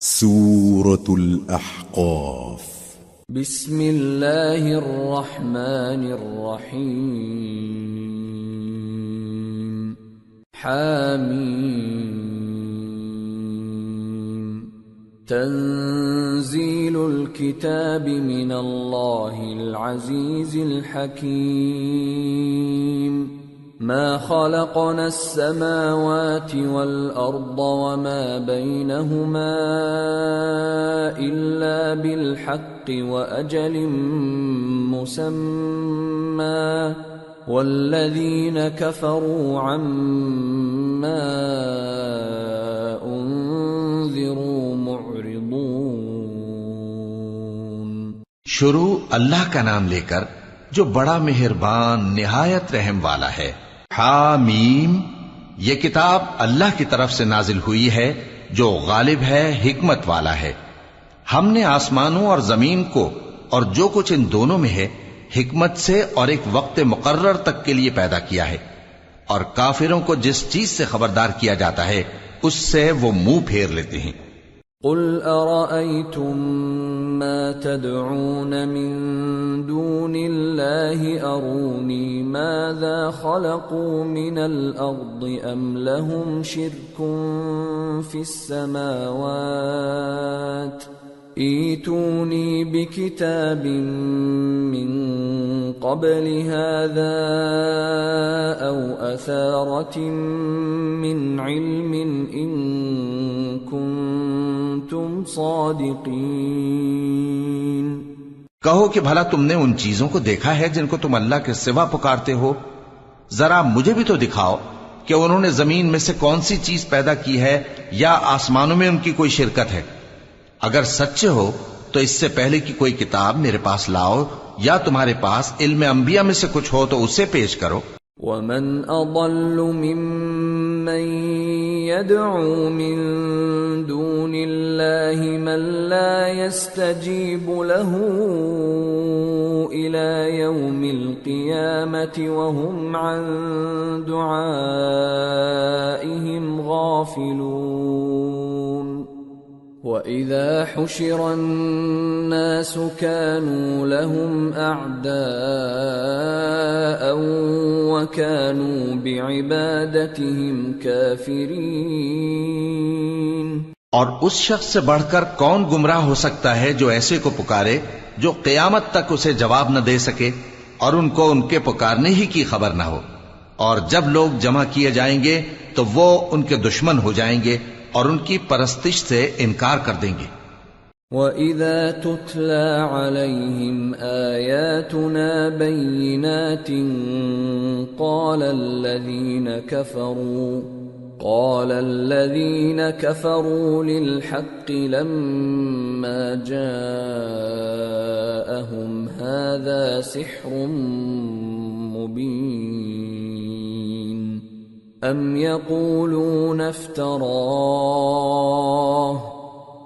سورة الأحقاف. بسم الله الرحمن الرحيم. حاميم. تنزيل الكتاب من الله العزيز الحكيم. ما خلقنا السماوات والأرض وما بينهما إلا بالحق وأجل مسمى والذين كفروا عما أنذروا معرضون. شروع اللہ کا نام لے کر جو بڑا مہربان نہایت رحم والا ہے. حامیم، یہ کتاب اللہ کی طرف سے نازل ہوئی ہے جو غالب ہے، حکمت والا ہے. ہم نے آسمانوں اور زمین کو اور جو کچھ ان دونوں میں ہے حکمت سے اور ایک وقت مقرر تک کے لیے پیدا کیا ہے، اور کافروں کو جس چیز سے خبردار کیا جاتا ہے اس سے وہ منہ پھیر لیتے ہیں. قل ارأيتم ما تدعون من دون الله أروني ماذا خلقوا من الأرض أم لهم شرك في السماوات ائتوني بكتاب من قبل هذا أو أثارة من علم إن كنتم صادقين. کہو کہ بھلا تم نے ان چیزوں کو دیکھا ہے جن کو تم اللہ کے سوا پکارتے ہو؟ ذرا مجھے بھی تو دکھاؤ کہ انہوں نے زمین میں سے کون سی چیز پیدا کی ہے یا آسمانوں میں ان کی کوئی شرکت ہے. اگر سچے ہو تو اس سے پہلے کی کوئی کتاب میرے پاس لاؤ، یا تمہارے پاس علم انبیاء میں سے کچھ ہو تو اسے پیش کرو. وَمَنْ أَضَلُّ مِمَّنْ يَدْعُو مِن دُونِ اللَّهِ مَنْ لَا يَسْتَجِيبُ لَهُ إِلَى يَوْمِ الْقِيَامَةِ وَهُمْ عَنْ دُعَائِهِمْ غَافِلُونَ. وَإِذَا حُشِرَ النَّاسُ كَانُوا لَهُمْ أَعْدَاءً وَكَانُوا بِعِبَادَتِهِمْ كَافِرِينَ. اور اس شخص سے بڑھ کر کون گمراہ ہو سکتا ہے جو ایسے کو پکارے جو قیامت تک اسے جواب نہ دے سکے اور ان کو ان کے پکارنے ہی کی خبر نہ ہو. اور جب لوگ جمع کیے جائیں گے تو وہ ان کے دشمن ہو جائیں گے اور ان کی پرستش سے انکار کر دیں گے. وَإِذَا تُتْلَى عَلَيْهِمْ آيَاتُنَا بَيِّنَاتٍ قَالَ الَّذِينَ كَفَرُوا لِلْحَقِّ لَمَّا جَاءَهُمْ هَذَا سِحْرٌ مُبِينٌ أَمْ يَقُولُونَ افْتَرَاهُ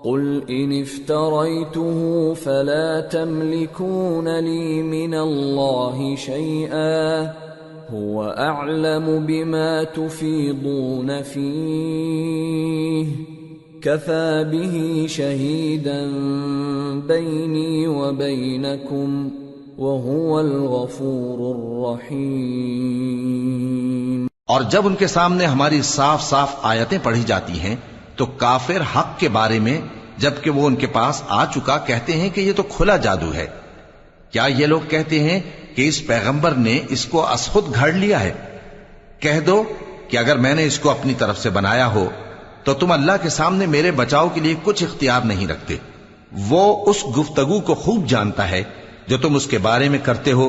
قُلْ إِنِ افْتَرَيْتُهُ فَلَا تَمْلِكُونَ لِي مِنَ اللَّهِ شَيْئًا هُوَ أَعْلَمُ بِمَا تُفِيضُونَ فِيهِ كَفَى بِهِ شَهِيدًا بَيْنِي وَبَيْنَكُمْ وَهُوَ الْغَفُورُ الرَّحِيمُ. اور جب ان کے سامنے ہماری صاف صاف آیتیں پڑھی جاتی ہیں تو کافر حق کے بارے میں جبکہ وہ ان کے پاس آ چکا کہتے ہیں کہ یہ تو کھلا جادو ہے. کیا یہ لوگ کہتے ہیں کہ اس پیغمبر نے اس کو از خود گھڑ لیا ہے؟ کہہ دو کہ اگر میں نے اس کو اپنی طرف سے بنایا ہو تو تم اللہ کے سامنے میرے بچاؤ کے لیے کچھ اختیار نہیں رکھتے. وہ اس گفتگو کو خوب جانتا ہے جو تم اس کے بارے میں کرتے ہو.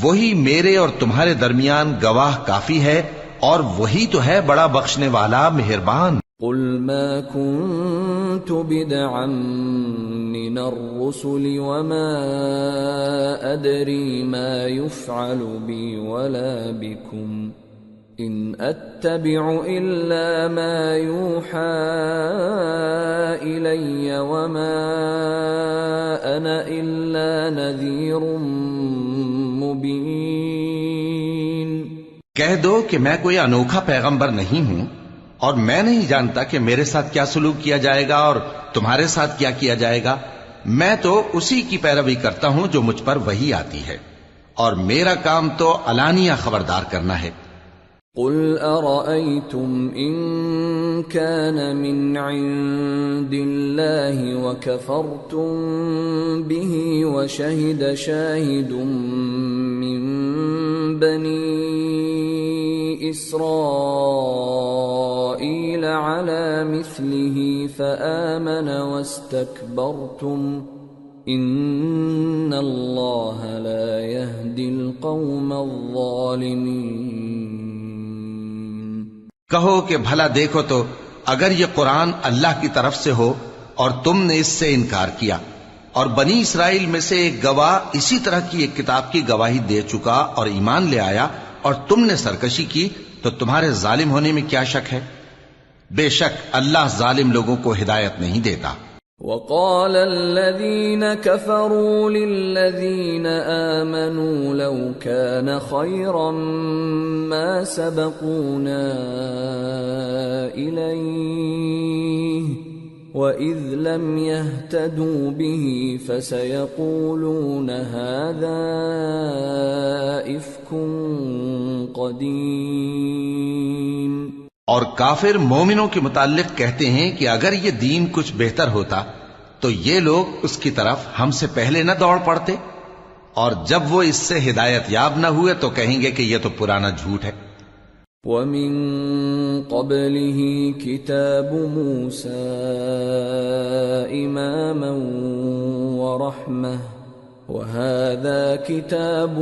وہی میرے اور تمہارے درمیان گواہ کافی ہے، اور وہی تو ہے بڑا بخشنے والا مہربان. قل ما كنت بدعا من الرسل وما أدري ما يفعل بي ولا بكم إن أتبع إلا ما يوحى إلي وما أنا إلا نذير مبين. کہہ دو کہ میں کوئی انوکھا پیغمبر نہیں ہوں اور میں نہیں جانتا کہ میرے ساتھ کیا سلوک کیا جائے گا اور تمہارے ساتھ کیا کیا جائے گا. میں تو اسی کی پیروی کرتا ہوں جو مجھ پر وحی آتی ہے، اور میرا کام تو علانیہ خبردار کرنا ہے. قل أرأيتم إن كان من عند الله وكفرتم به وشهد شاهد من بني إسرائيل على مثله فآمن واستكبرتم إن الله لا يهدي القوم الظالمين. کہو کہ بھلا دیکھو تو اگر یہ قرآن اللہ کی طرف سے ہو اور تم نے اس سے انکار کیا، اور بنی اسرائیل میں سے ایک گواہ اسی طرح کی ایک کتاب کی گواہی دے چکا اور ایمان لے آیا اور تم نے سرکشی کی، تو تمہارے ظالم ہونے میں کیا شک ہے؟ بے شک اللہ ظالم لوگوں کو ہدایت نہیں دیتا. وقال الذين كفروا للذين آمنوا لو كان خيرا ما سبقونا إليه وإذ لم يهتدوا به فسيقولون هذا إفك قديم. اور کافر مومنوں کے متعلق کہتے ہیں کہ اگر یہ دین کچھ بہتر ہوتا تو یہ لوگ اس کی طرف ہم سے پہلے نہ دوڑ پڑتے، اور جب وہ اس سے ہدایت یاب نہ ہوئے تو کہیں گے کہ یہ تو پرانا جھوٹ ہے. وَمِن قَبْلِهِ كِتَابُ مُوسَىٰ إِمَامًا وَرَحْمَةً وَهَذَا كِتَابٌ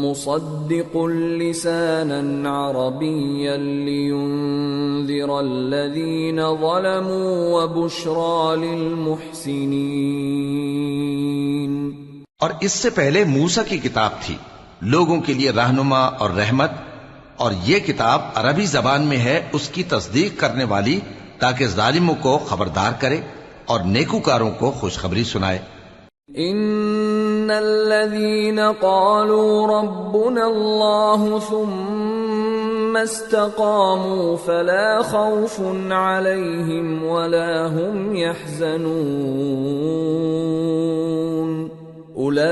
مُصَدِّقٌ لِسَانًا عَرَبِيًّا لِيُنذِرَ الَّذِينَ ظَلَمُوا وَبُشْرَىٰ لِلْمُحْسِنِينَ. اور اس سے پہلے موسیٰ کی کتاب تھی لوگوں کے لیے رہنما اور رحمت، اور یہ کتاب عربی زبان میں ہے اس کی تصدیق کرنے والی، تاکہ ظالموں کو خبردار کرے اور نیکوکاروں کو خوشخبری سنائے. ان الذين قالوا ربنا الله ثم استقاموا فلا خوف عليهم ولا هم يحزنون اولئك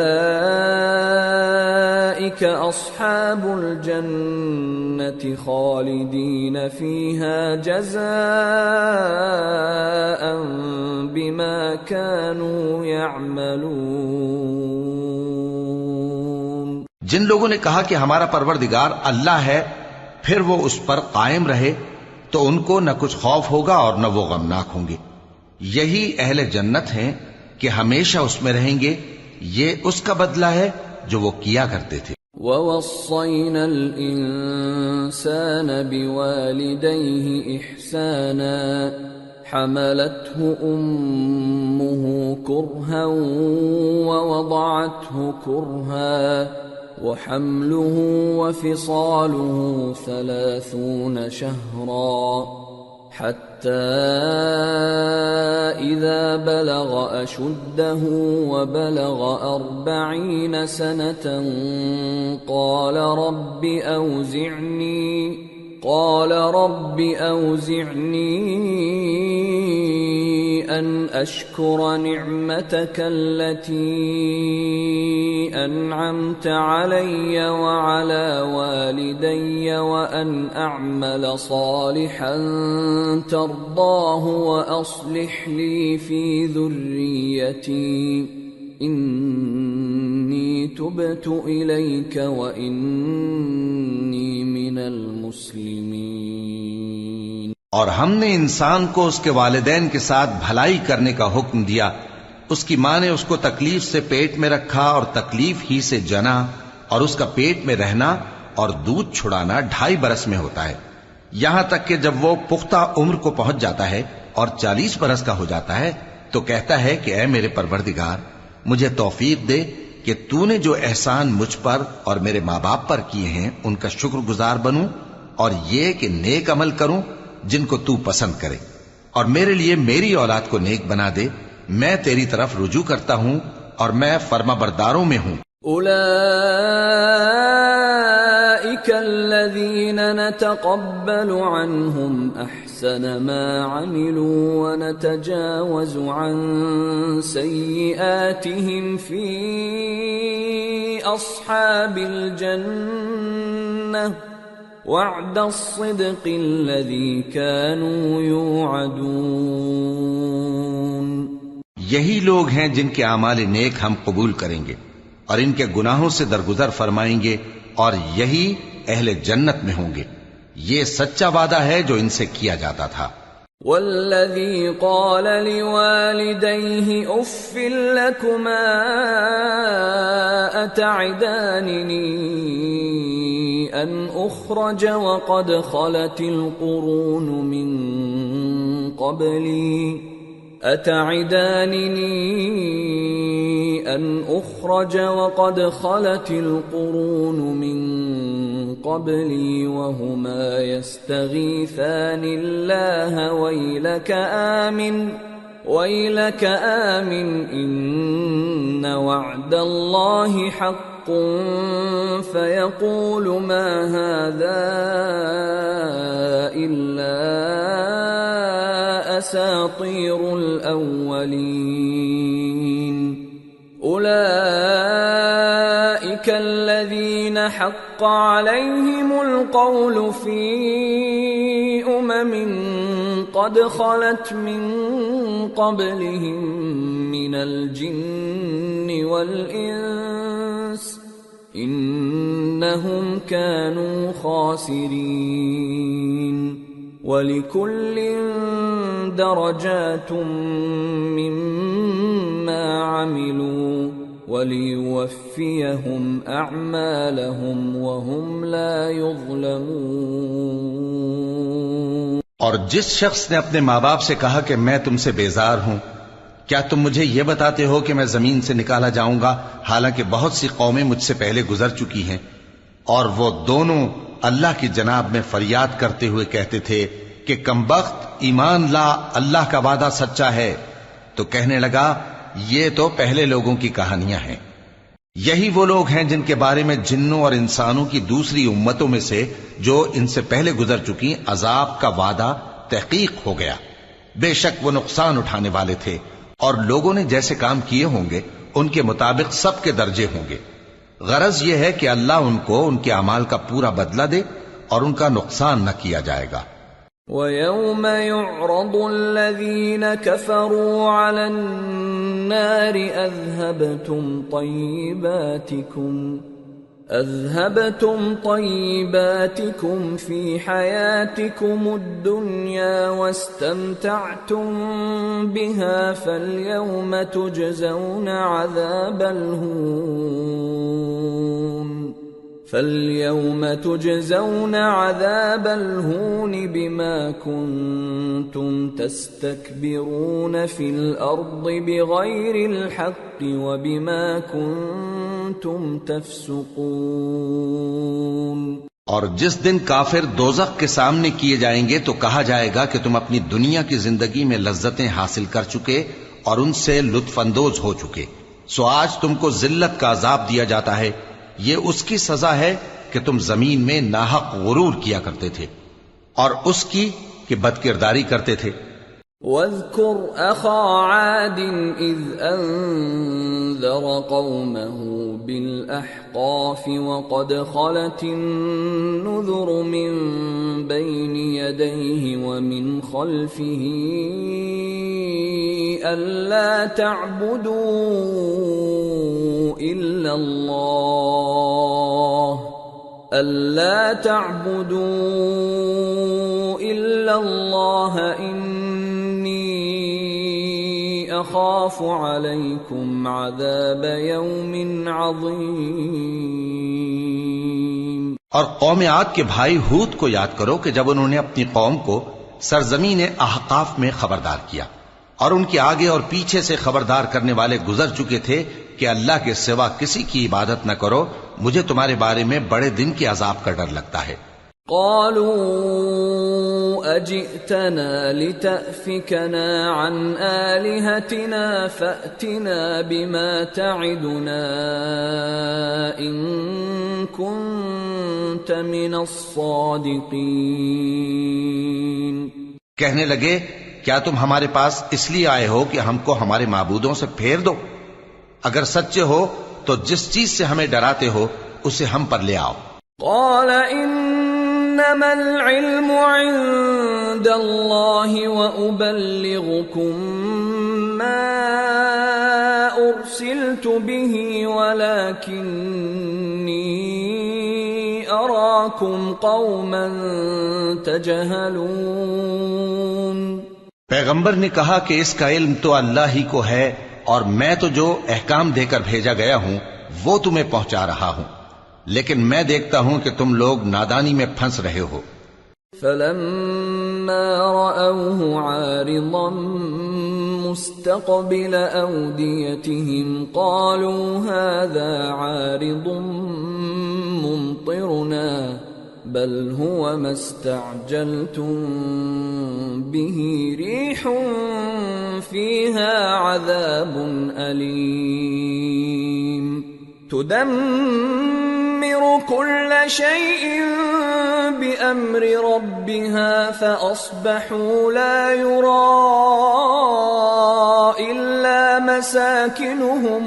اصحاب الجنة خالدين فيها جزاء بما كانوا يعملون. جن لوگوں نے کہا کہ ہمارا پروردگار اللہ ہے، پھر وہ اس پر قائم رہے تو ان کو نہ کچھ خوف ہوگا اور نہ وہ غمناک ہوں گے. یہی اہل جنت ہیں کہ ہمیشہ اس میں رہیں گے. یہ اس کا بدلہ ہے جو وہ کیا کرتے تھے. وَوَصَّيْنَا الْإِنسَانَ بِوَالِدَيْهِ إِحْسَانًا حَمَلَتْهُ أُمُّهُ كُرْهًا وَوَضَعَتْهُ كُرْهًا وَحَمْلُهُ وَفِصَالُهُ 30 شهرا حتى إذا بلغ أشده وبلغ 40 سنة قال رب أوزعني أن أشكر نعمتك التي أنعمت علي وعلى والدي وأن أعمل صالحا ترضاه وأصلح لي في ذريتي إني تبت إليك وإني من المسلمين. اور ہم نے انسان کو اس کے والدین کے ساتھ بھلائی کرنے کا حکم دیا. اس کی ماں نے اس کو تکلیف سے پیٹ میں رکھا اور تکلیف ہی سے جنا، اور اس کا پیٹ میں رہنا اور دودھ چھڑانا 2.5 برس میں ہوتا ہے، یہاں تک کہ جب وہ پختہ عمر کو پہنچ جاتا ہے اور 40 برس کا ہو جاتا ہے تو کہتا ہے کہ اے میرے پروردگار، مجھے توفیق دے کہ تو نے جو احسان مجھ پر اور میرے ماں باپ پر کیے ہیں ان کا شکر گزار بنوں، اور یہ کہ نیک عمل کروں جن کو تو پسند کرے، اور میرے لیے میری اولاد کو نیک بنا دے. میں تیری طرف رجوع کرتا ہوں اور میں فرما برداروں میں ہوں. أولئك الذين نتقبل عنهم أحسن ما عملوا ونتجاوز عن سيئاتهم في أصحاب الجنة وعد الصدق الذي كانوا يوعدون۔ یہی لوگ ہیں جن کے اعمال نیک ہم قبول کریں گے اور ان کے گناہوں سے درگزر فرمائیں گے، اور یہی اہل جنت میں ہوں گے۔ یہ سچا وعدہ ہے جو ان سے کیا جاتا تھا۔ والذی قال لوالدیہ اف لکما اتعداننی ان اخرج وقد خلت القرون من قبلی أتعدانني أن أخرج وقد خلت القرون من قبلي وهما يستغيثان الله ويلك آمن إن وعد الله حق فيقول ما هذا إلا أساطير الأولين أولئك الذين حق عليهم القول في قد خلت من قبلهم من الجن والإنس إنهم كانوا خاسرين وَلِكُلٍّ دَرَجَاتٌ مِّمَّا عَمِلُوا وَلِيُوَفِّيَهُمْ أَعْمَالَهُمْ وَهُمْ لَا يُظْلَمُونَ۔ اور جس شخص نے اپنے ماں باپ سے کہا کہ میں تم سے بیزار ہوں، کیا تم مجھے یہ بتاتے ہو کہ میں زمین سے نکالا جاؤں گا، حالانکہ بہت سی قومیں مجھ سے پہلے گزر چکی ہیں؟ اور وہ دونوں اللہ کی جناب میں فریاد کرتے ہوئے کہتے تھے کہ کمبخت، ایمان لا، اللہ کا وعدہ سچا ہے۔ تو کہنے لگا یہ تو پہلے لوگوں کی کہانیاں ہیں۔ یہی وہ لوگ ہیں جن کے بارے میں جنوں اور انسانوں کی دوسری امتوں میں سے جو ان سے پہلے گزر چکی عذاب کا وعدہ تحقیق ہو گیا۔ بے شک وہ نقصان اٹھانے والے تھے، اور لوگوں نے جیسے کام کیے ہوں گے ان کے مطابق سب کے درجے ہوں گے۔ غرض یہ ہے کہ اللہ ان کو ان کے اعمال کا پورا بدلہ دے اور ان کا نقصان نہ کیا جائے گا۔ وَيَوْمَ يُعْرَضُ الَّذِينَ كَفَرُوا عَلَى النَّارِ أَذْهَبْتُمْ طَيِّبَاتِكُمْ فِي حَيَاتِكُمُ الدُّنْيَا وَاسْتَمْتَعْتُمْ بِهَا فَالْيَوْمَ تُجْزَوْنَ عَذَابَ الْهُونِ بِمَا كُنتُمْ تَسْتَكْبِرُونَ فِي الْأَرْضِ بِغَيْرِ الْحَقِّ وَبِمَا كُنتُمْ تَفْسُقُونَ۔ اور جس دن کافر دوزخ کے سامنے کیے جائیں گے تو کہا جائے گا کہ تم اپنی دنیا کی زندگی میں لذتیں حاصل کر چکے اور ان سے لطف اندوز ہو چکے، سو آج تم کو ذلت کا عذاب دیا جاتا ہے۔ یہ اس کی سزا ہے کہ تم زمین میں ناحق غرور کیا کرتے تھے، اور اس کی کہ بدکرداری کرتے تھے۔ وَاذْكُرْ أَخَا عَادٍ إِذْ أَنذَرَ قَوْمَهُ بِالْأَحْقَافِ وَقَدْ خَلَتِ النُّذُرُ مِنْ بَيْنِ يَدَيْهِ وَمِنْ خَلْفِهِ أَلَّا تَعْبُدُوا إِلَّا اللَّهَ إِنِّي أَخَافُ عَلَيْكُمْ عَذَابَ يَوْمٍ عَظِيمٍ۔ اور قوم عاد کے بھائی ہود کو یاد کرو کہ جب انہوں نے اپنی قوم کو سرزمین احقاف میں خبردار کیا، اور ان کے آگے اور پیچھے سے خبردار کرنے والے گزر چکے تھے کہ اللہ کے سوا کسی کی عبادت نہ کرو، مجھے تمہارے بارے میں بڑے دن کے عذاب کا ڈر لگتا ہے۔ قالوا أجئتنا لتأفكنا عن آلهتنا فأتنا بما تعدنا إن كنت من الصادقين۔ کہنے لگے کیا تم ہمارے پاس اس لیے آئے ہو کہ ہم کو ہمارے معبودوں سے پھیر دو؟ اگر سچے ہو تو جس چیز سے ہمیں ڈراتے ہو اسے ہم پر لے آؤ۔ قال انما العلم عند الله وابلغكم ما ارسلت به ولكني اراكم قوما تجهلون۔ پیغمبر نے کہا کہ اس کا علم تو اللہ ہی کو ہے اور میں تو جو احکام دے کر بھیجا گیا ہوں وہ تمہیں پہنچا رہا ہوں، لیکن میں دیکھتا ہوں کہ تم لوگ نادانی میں پھنس رہے ہو۔ فلما رأوه عارضا مستقبل أوديتهم قالوا هذا عارض ممطرنا بل هو ما استعجلتم به ريح فيها عذاب أليم تدمر كل شيء بأمر ربها فأصبحوا لا يرى إلا مساكنهم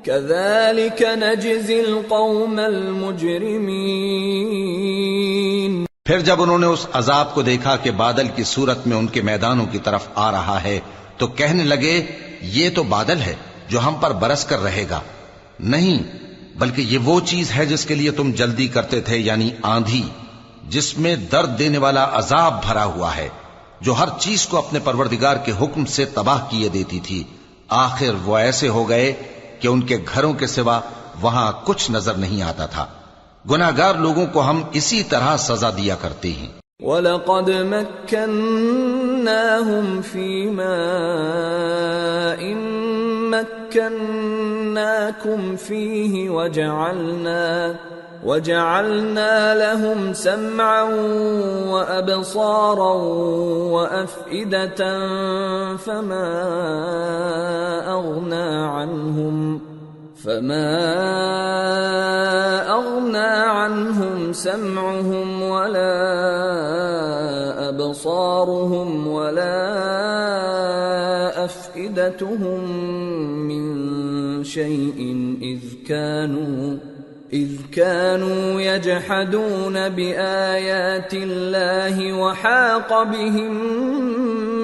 كذلك نجزي القوم المجرمين۔ پھر جب انہوں نے اس عذاب کو دیکھا کہ بادل کی صورت میں ان کے میدانوں کی طرف آ رہا ہے تو کہنے لگے یہ تو بادل ہے جو ہم پر برس کر رہے گا، نہیں بلکہ یہ وہ چیز ہے جس کے لیے تم جلدی کرتے تھے، یعنی آندھی جس میں درد دینے والا عذاب بھرا ہوا ہے جو ہر چیز کو اپنے پروردگار کے حکم سے تباہ کیے دیتی تھی۔ آخر وہ ایسے ہو گئے کہ ان کے گھروں کے سوا وہاں کچھ نظر نہیں آتا تھا۔ گناہگار لوگوں کو ہم اسی طرح سزا دیا کرتے ہیں۔ وَلَقَدْ مَكَّنَّاهُمْ فِي مَاءٍ مَكَّنَّاكُمْ فِيهِ وَجَعَلْنَا لَهُمْ سَمْعًا وَأَبْصَارًا وَأَفْئِدَةً فَمَا أَغْنَى عَنْهُمْ سَمْعُهُمْ وَلَا أَبْصَارُهُمْ وَلَا أَفْئِدَتُهُمْ مِنْ شَيْءٍ إِذْ كَانُوا يَجْحَدُونَ بِآيَاتِ اللَّهِ وَحَاقَ بِهِمْ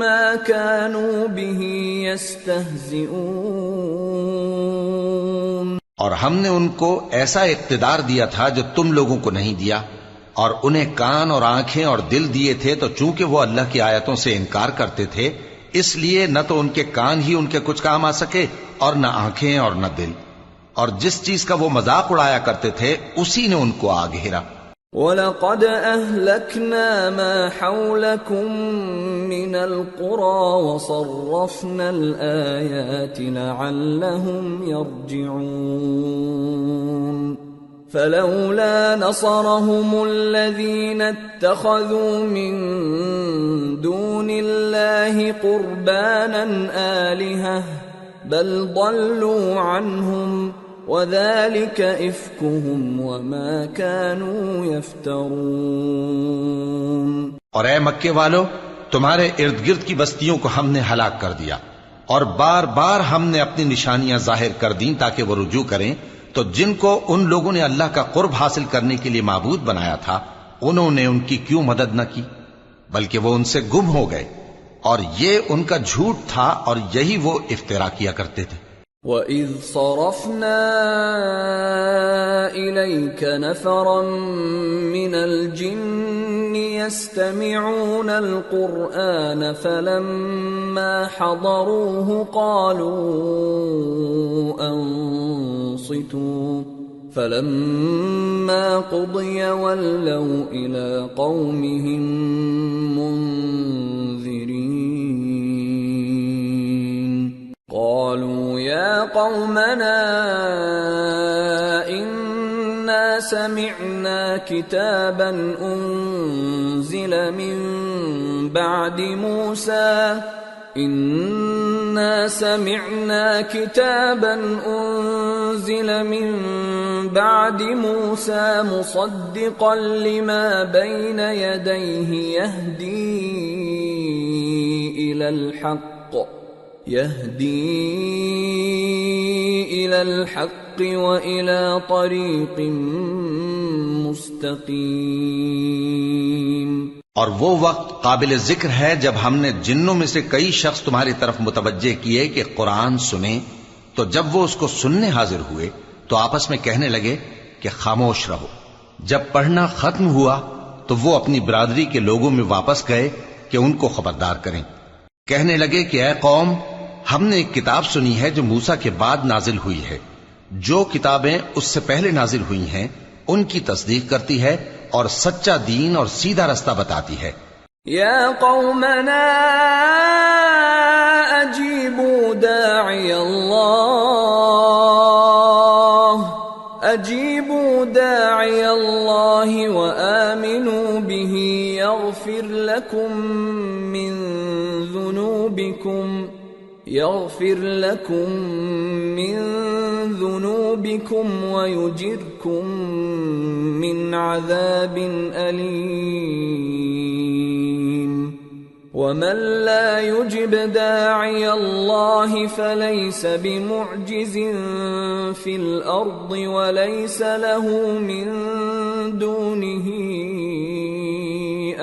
مَا كَانُوا بِهِ يَسْتَهْزِئُونَ۔ اور ہم نے ان کو ایسا اقتدار دیا تھا جو تم لوگوں کو نہیں دیا، اور انہیں کان اور آنکھیں اور دل دیے تھے، تو چونکہ وہ اللہ کی آیتوں سے انکار کرتے تھے اس لیے نہ تو ان کے کان ہی ان کے کچھ کام آ سکے اور نہ آنکھیں اور نہ دل، اور جس چیز کا وہ مذاق اڑایا کرتے تھے اسی نے ان کو آ گھیرا۔ وَلَقَدْ أَهْلَكْنَا مَا حَوْلَكُمْ مِنَ الْقُرَى وَصَرَّفْنَا الْآيَاتِ لَعَلَّهُمْ يَرْجِعُونَ فَلَوْلَا نَصَرَهُمُ الَّذِينَ اتَّخَذُوا مِن دُونِ اللَّهِ قُرْبَانًا آلِهَةً بَلْ ضَلُّوا عَنْهُمْ وَذَلِكَ إِفْكُهُمْ وَمَا كَانُوا يَفْتَرُونَ۔ اور اے مکے والو، تمہارے ارد گرد کی بستیوں کو ہم نے ہلاک کر دیا، اور بار بار ہم نے اپنی نشانیاں ظاہر کر دیں تاکہ وہ رجوع کریں، تو جن کو ان لوگوں نے اللہ کا قرب حاصل کرنے کے لیے معبود بنایا تھا انہوں نے ان کی کیوں مدد نہ کی، بلکہ وہ ان سے گم ہو گئے، اور یہ ان کا جھوٹ تھا اور یہی وہ افترا کیا کرتے تھے۔ وَإِذْ صَرَفْنَا إِلَيْكَ نَفَرًا مِّنَ الْجِنِّ يَسْتَمِعُونَ الْقُرْآنَ فَلَمَّا حَضَرُوهُ قَالُوا أَنصِتُوا فَلَمَّا قُضِيَ وَلَّوْا إِلَى قَوْمِهِمْ مُنذِرِينَ قالوا يا قومنا إنا سمعنا كتابا أنزل من بعد موسى إنا سمعنا كتابا أنزل من بعد موسى مصدقا لما بين يديه يهدي إلى الحق وإلى طريق مستقيم. اور وہ وقت قابل ذکر ہے جب ہم نے جنوں میں سے کئی شخص تمہاری طرف متوجہ کیے کہ قرآن سنیں، تو جب وہ اس کو سننے حاضر ہوئے تو آپس میں کہنے لگے کہ خاموش رہو. جب پڑھنا ختم ہوا تو وہ اپنی برادری کے لوگوں میں واپس گئے کہ ان کو خبردار کریں. کہنے لگے کہ اے قوم، ہم نے ایک کتاب سنی ہے جو موسیٰ کے بعد نازل ہوئی ہے. جو کتابیں اس سے پہلے نازل ہوئی ہیں ان کی تصدیق کرتی ہے اور سچا دین اور سیدھا رستہ بتاتی ہے. یا قومنا اجیبوا داعی اللہ وآمنوا به یغفر لکم من ذنوبكم ويجركم من عذاب أليم. ومن لا يجب داعي الله فليس بمعجز في الأرض وليس له من دونه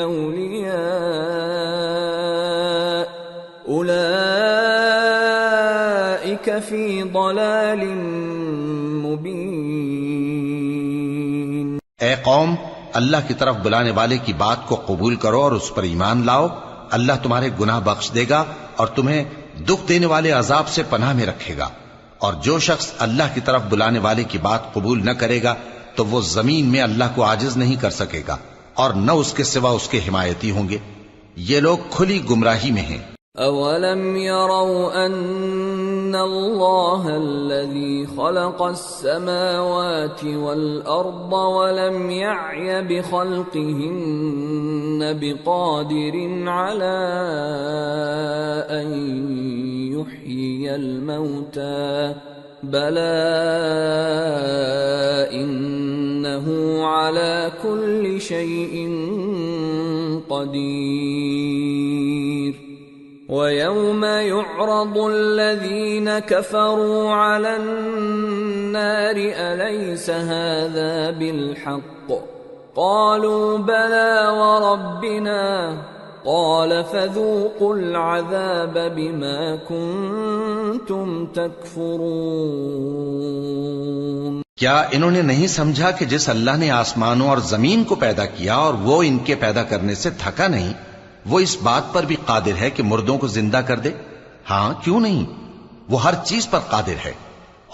أولياء أولئك في ضلال مبين. اے قوم، اللہ کی طرف بلانے والے کی بات کو قبول کرو اور اس پر ایمان لاؤ. اللہ تمہارے گناہ بخش دے گا اور تمہیں دکھ دینے والے عذاب سے پناہ میں رکھے گا. اور جو شخص اللہ کی طرف بلانے والے کی بات قبول نہ کرے گا تو وہ زمین میں اللہ کو عاجز نہیں کر سکے گا اور نہ اس کے سوا اس کے حمایتی ہوں گے. یہ لوگ کھلی گمراہی میں ہیں. اولم يروا ان اللہ الذي خلق السماوات والارض ولم يعي بخلقهن بقادر على ان يحيي الموتى بلى انه على كل شيء قدير. وَيَوْمَ يُعْرَضُ الَّذِينَ كَفَرُوا عَلَى النَّارِ أَلَيْسَ هَذَا بِالْحَقِّ قَالُوا بَلَى وَرَبِّنَا قَالَ فَذُوقُوا الْعَذَابَ بِمَا كُنتُمْ تَكْفُرُونَ. کیا انہوں نے نہیں سمجھا کہ جس اللہ نے آسمانوں اور زمین کو پیدا کیا اور وہ ان کے پیدا کرنے سے تھکا نہیں، وہ اس بات پر بھی قادر ہے کہ مردوں کو زندہ کر دے؟ ہاں، کیوں نہیں، وہ ہر چیز پر قادر ہے.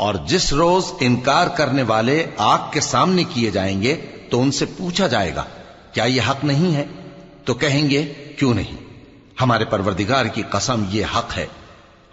اور جس روز انکار کرنے والے آگ کے سامنے کیے جائیں گے تو ان سے پوچھا جائے گا کیا یہ حق نہیں ہے؟ تو کہیں گے کیوں نہیں، ہمارے پروردگار کی قسم یہ حق ہے.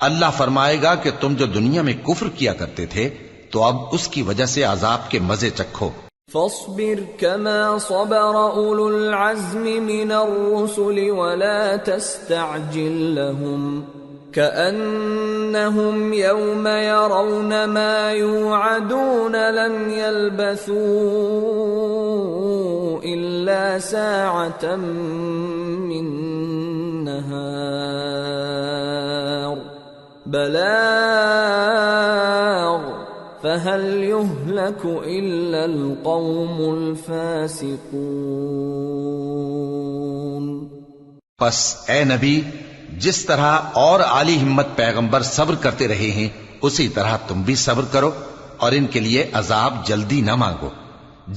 اللہ فرمائے گا کہ تم جو دنیا میں کفر کیا کرتے تھے تو اب اس کی وجہ سے عذاب کے مزے چکھو. فاصبر كما صبر أولو العزم من الرسل ولا تستعجل لهم كأنهم يوم يرون ما يوعدون لم يلبثوا إلا ساعة من نهار بلاغ فَهَلْ يُهْلَكُ إِلَّا الْقَوْمُ الْفَاسِقُونَ. پس اے نبی، جس طرح اور عالی ہمت پیغمبر صبر کرتے رہے ہیں اسی طرح تم بھی صبر کرو اور ان کے لیے عذاب جلدی نہ مانگو.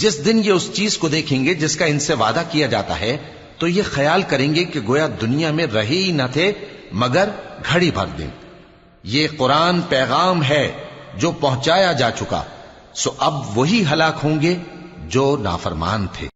جس دن یہ اس چیز کو دیکھیں گے جس کا ان سے وعدہ کیا جاتا ہے تو یہ خیال کریں گے کہ گویا دنیا میں رہے ہی نہ تھے مگر گھڑی بھر دن. یہ قرآن پیغام ہے جو پہنچایا جا چکا، سو اب وہی ہلاک ہوں گے جو نافرمان تھے.